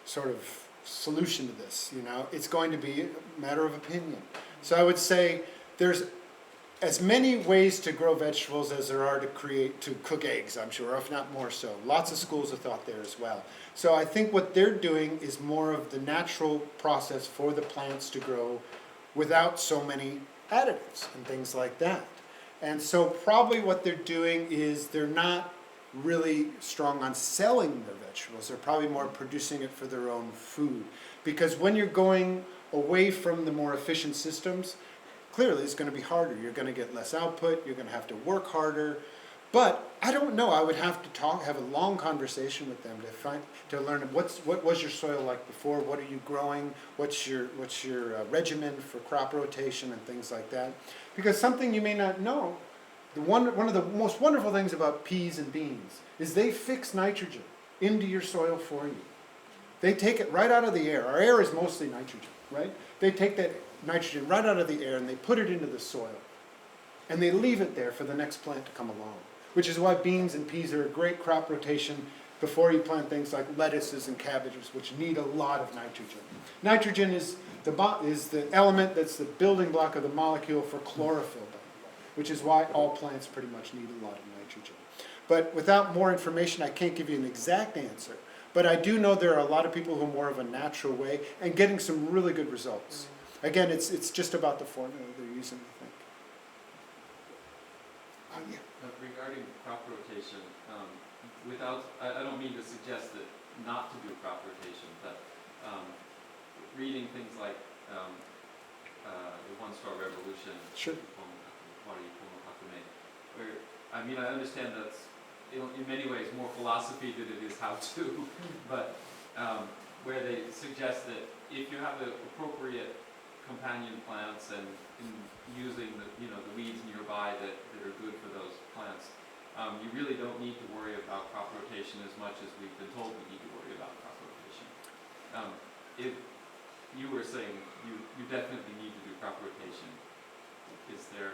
sort of solution to this, It's going to be a matter of opinion. So I would say there's as many ways to grow vegetables as there are to cook eggs, I'm sure, if not more so. Lots of schools of thought there as well. So I think what they're doing is more of the natural process for the plants to grow without so many additives and things like that. And so probably what they're doing is they're not really strong on selling their vegetables. They're probably more producing it for their own food. Because when you're going away from the more efficient systems, clearly it's going to be harder. You're going to get less output, you're going to have to work harder. But I don't know, I would have to have a long conversation with them to learn what was your soil like before, what are you growing, what's your regimen for crop rotation and things like that. Because something you may not know, one of the most wonderful things about peas and beans is they fix nitrogen into your soil for you. They take it right out of the air. Our air is mostly nitrogen, right? They take that nitrogen right out of the air and they put it into the soil. And they leave it there for the next plant to come along. Which is why beans and peas are a great crop rotation before you plant things like lettuces and cabbages, which need a lot of nitrogen. Nitrogen is the element that's the building block of the molecule for chlorophyll, by the way, which is why all plants pretty much need a lot of nitrogen. But without more information, I can't give you an exact answer. But I do know there are a lot of people who are more of a natural way and getting some really good results. Again, it's just about the formula they're using, I think. Yeah. Regarding crop rotation, I don't mean to suggest that not to do crop rotation, but reading things like the One Straw Revolution, Sure. where, I understand that's in many ways more philosophy than it is how to, but where they suggest that if you have the appropriate companion plants and using the weeds nearby that are good for those plants, you really don't need to worry about crop rotation as much as we've been told we need to worry about crop rotation. If you were saying you definitely need to do crop rotation, is there?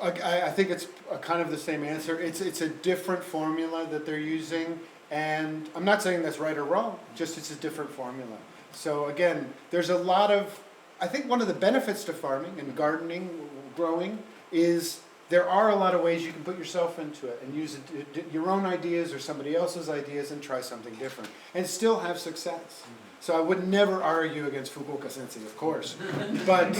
I think it's kind of the same answer. It's a different formula that they're using, and I'm not saying that's right or wrong, just it's a different formula. So again, there's a lot of, I think one of the benefits to farming and gardening, growing, is there are a lot of ways you can put yourself into it and use your own ideas or somebody else's ideas and try something different and still have success. So I would never argue against Fukuoka Sensei, of course. But,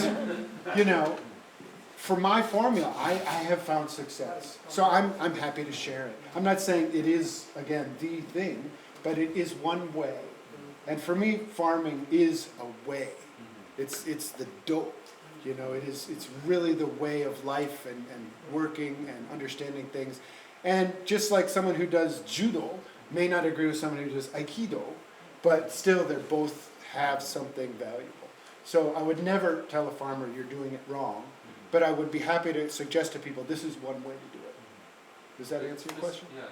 for my formula, I have found success. So I'm happy to share it. I'm not saying it is, again, the thing, but it is one way. And for me, farming is a way. It's the dope. It's really the way of life and working and understanding things. And just like someone who does judo may not agree with someone who does aikido, but still they both have something valuable. So I would never tell a farmer you're doing it wrong, but I would be happy to suggest to people this is one way to do it. Does that answer your question? Yeah.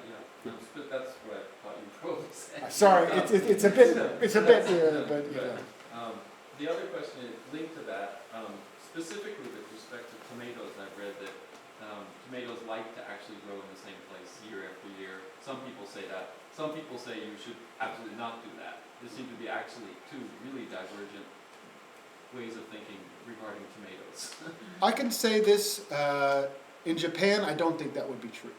That's what I thought you probably said. Sorry, it's a bit, but The other question is linked to that, specifically with respect to tomatoes. I've read that tomatoes like to actually grow in the same place year after year. Some people say that. Some people say you should absolutely not do that. There seem to be actually two really divergent ways of thinking regarding tomatoes. I can say this, in Japan, I don't think that would be true.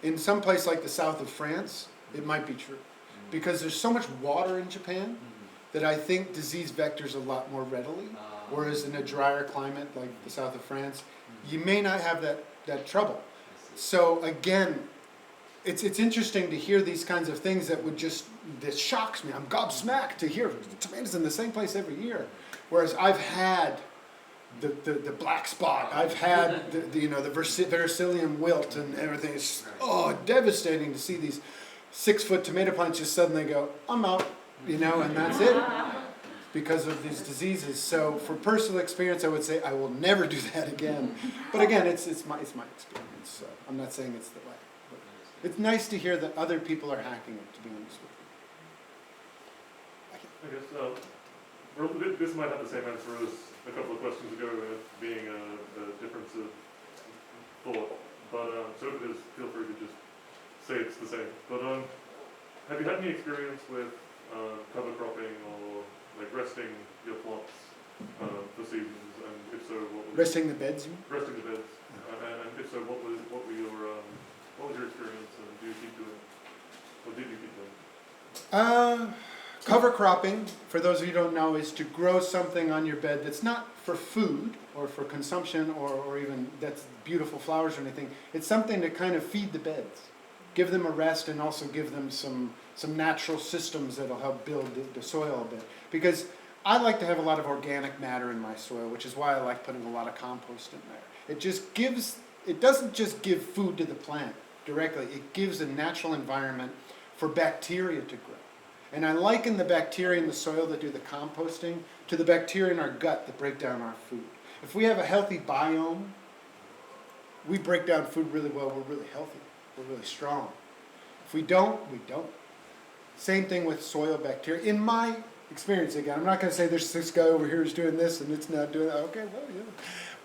In some place like the south of France, it might be true. Because there's so much water in Japan that I think disease vectors a lot more readily. Whereas in a drier climate like the south of France, you may not have that trouble. So again, it's interesting to hear these kinds of things that shocks me. I'm gobsmacked to hear tomatoes in the same place every year. Whereas I've had the black spot, I've had the verticillium wilt and everything. It's devastating to see these 6-foot tomato plants just suddenly go, I'm out, and that's it. Because of these diseases. So for personal experience, I would say I will never do that again. But again, it's my experience. So I'm not saying it's the way. But it's nice to hear that other people are hacking it, to be honest with you. I guess, this might have the same answer as a couple of questions ago, being a difference of thought, but, so if it is, feel free to just say it's the same. But, have you had any experience with, cover cropping or, like, resting your plots, for seasons, and if so, what was... Resting the beds, you mean? Resting the beds, and if so, what was your experience, and do you keep doing, or did you keep doing? Cover cropping, for those of you who don't know, is to grow something on your bed that's not for food or for consumption or even that's beautiful flowers or anything. It's something to kind of feed the beds, give them a rest, and also give them some natural systems that'll help build the soil a bit. Because I like to have a lot of organic matter in my soil, which is why I like putting a lot of compost in there. It doesn't just give food to the plant directly, it gives a natural environment for bacteria to grow. And I liken the bacteria in the soil that do the composting to the bacteria in our gut that break down our food. If we have a healthy biome, we break down food really well, we're really healthy, we're really strong. If we don't, we don't. Same thing with soil bacteria. In my experience, again, I'm not going to say there's this guy over here who's doing this and it's not doing that. Okay, well, yeah.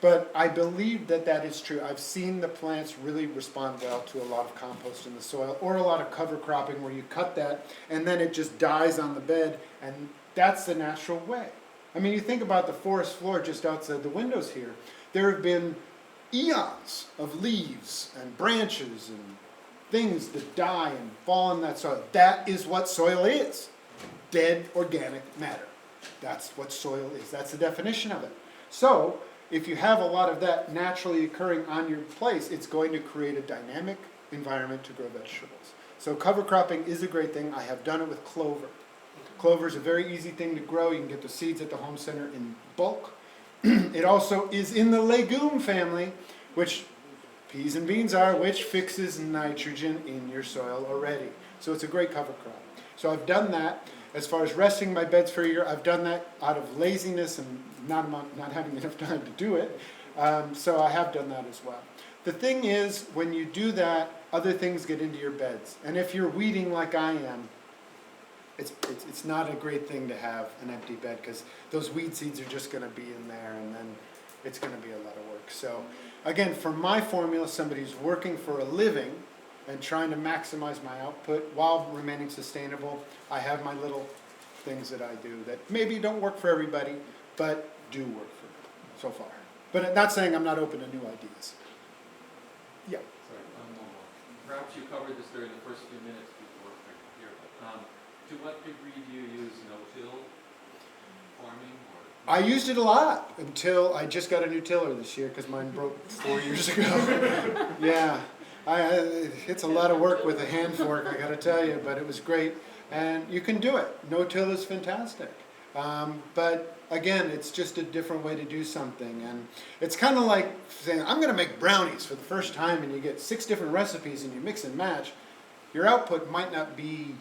But I believe that that is true. I've seen the plants really respond well to a lot of compost in the soil or a lot of cover cropping where you cut that and then it just dies on the bed, and that's the natural way. I mean, you think about the forest floor just outside the windows here. There have been eons of leaves and branches and things that die and fall in that soil. That is what soil is. Dead organic matter. That's what soil is. That's the definition of it. So, if you have a lot of that naturally occurring on your place, it's going to create a dynamic environment to grow vegetables. So cover cropping is a great thing. I have done it with clover. Clover is a very easy thing to grow. You can get the seeds at the home center in bulk. It also is in the legume family, which peas and beans are, which fixes nitrogen in your soil already. So it's a great cover crop. So I've done that. As far as resting my beds for a year, I've done that out of laziness and not having enough time to do it. So I have done that as well. The thing is, when you do that, other things get into your beds. And if you're weeding like I am, it's not a great thing to have an empty bed, because those weed seeds are just going to be in there, and then it's going to be a lot of work. So again, for my formula, somebody who's working for a living and trying to maximize my output while remaining sustainable, I have my little things that I do that maybe don't work for everybody, but do work for me so far. But I'm not saying I'm not open to new ideas. Yeah. Sorry, perhaps you covered this during the first few minutes before here, but to what degree do you use no-till farming? I used it a lot until I just got a new tiller this year because mine broke 4 years ago. Yeah. It's a lot of work with a hand fork, I gotta tell you, but it was great. And you can do it. No-till is fantastic. But again, it's just a different way to do something. And it's kind of like saying, I'm gonna make brownies for the first time, and you get 6 different recipes and you mix and match. Your output might not be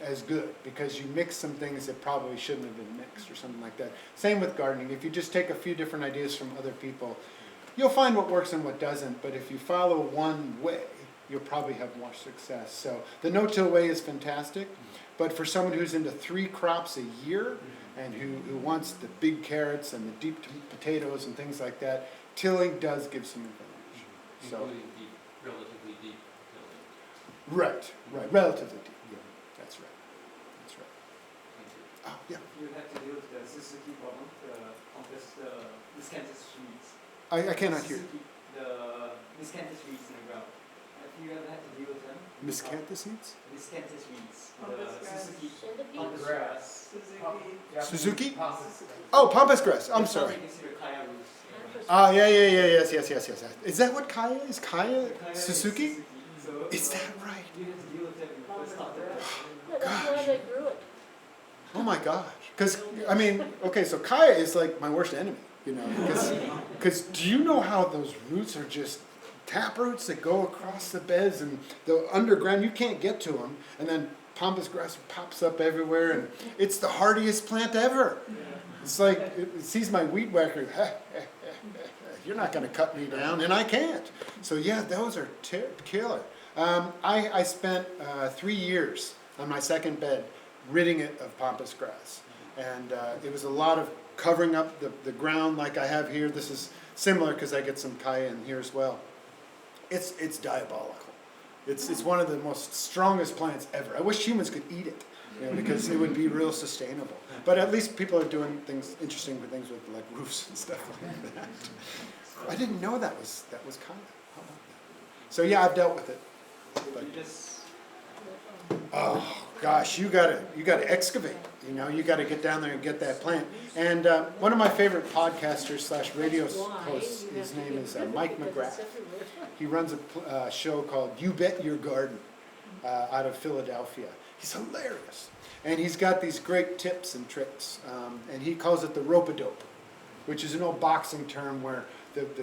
as good because you mix some things that probably shouldn't have been mixed or something like that. Same with gardening. If you just take a few different ideas from other people, you'll find what works and what doesn't, but if you follow one way, you'll probably have more success. So the no-till way is fantastic, but for someone who's into 3 crops a year and who wants the big carrots and the deep potatoes and things like that, tilling does give some advantage. So, including relatively deep tilling. Right, relatively deep. Yeah, that's right. That's right. Thank you. Oh, yeah. You have to deal with the Suzuki problem, the miscanthus weeds. I cannot hear. The miscanthus weeds in the ground. Have you ever had to deal with them? Miscanthus seeds? Miscanthus weeds. Pampas The grass. Suzuki. Centipede? Pampas grass. Suzuki? Oh, pampas grass. I'm It's sorry. also considered kaya roots. Ah, yes. Is that what kaya is? Kaya? Kaya is Suzuki? So, Is that right? you have to deal with them in the first couple of days. Yeah, that's why they grew it. Oh my gosh. Because, I mean, okay, so kaya is like my worst enemy, you know. Because do you know how those roots are just tap roots that go across the beds and the underground, you can't get to them, and then pampas grass pops up everywhere, and it's the hardiest plant ever. It's like, it sees my weed whacker, you're not going to cut me down, and I can't. So yeah, those are killer. I spent 3 years on my second bed ridding it of pampas grass. And it was a lot of covering up the ground like I have here. This is similar because I get some kaya in here as well. It's diabolical. It's one of the most strongest plants ever. I wish humans could eat it, because it would be real sustainable. But at least people are doing interesting things with like roofs and stuff like that. I didn't know that was kaya. How about that? So yeah, I've dealt with it. But, oh gosh, you gotta excavate. You gotta get down there and get that plant. And one of my favorite podcasters / radio hosts, his name is Mike McGrath. He runs a show called You Bet Your Garden out of Philadelphia. He's hilarious. And he's got these great tips and tricks. And he calls it the rope-a-dope, which is an old boxing term where the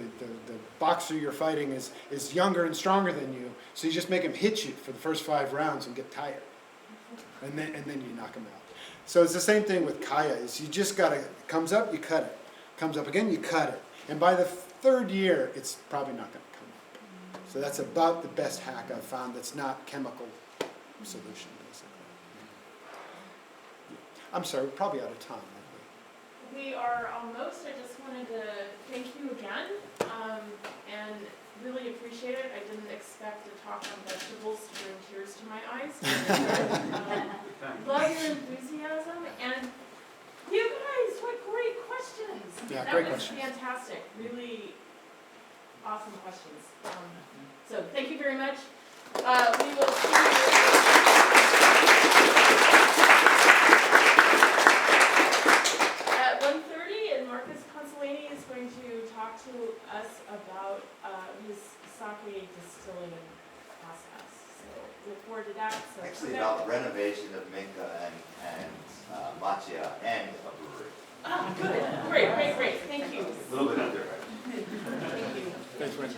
boxer you're fighting is younger and stronger than you. So you just make him hit you for the first 5 rounds and get tired. And then you knock him out. So it's the same thing with kaya. Is you just gotta, it comes up, you cut it. Comes up again, you cut it. And by the 3rd year, it's probably not gonna come up. So that's about the best hack I've found that's not chemical solution, basically. I'm sorry, we're probably out of time. We are almost. I just wanted to thank you again, and really appreciate it. I didn't expect to talk on vegetables to bring tears to my eyes. Love your enthusiasm, and you guys, what great questions! Yeah, that great was questions. Fantastic, really awesome questions. So thank you very much. We will see you. At 1:30, and Marcus Consolini is going to talk to us about his sake distilling process. So look forward to that. So Actually, about the renovation of Minka and matcha and a brewery. Ah, good. Great. Thank you. A little bit different. Thank you. Thanks, Rich.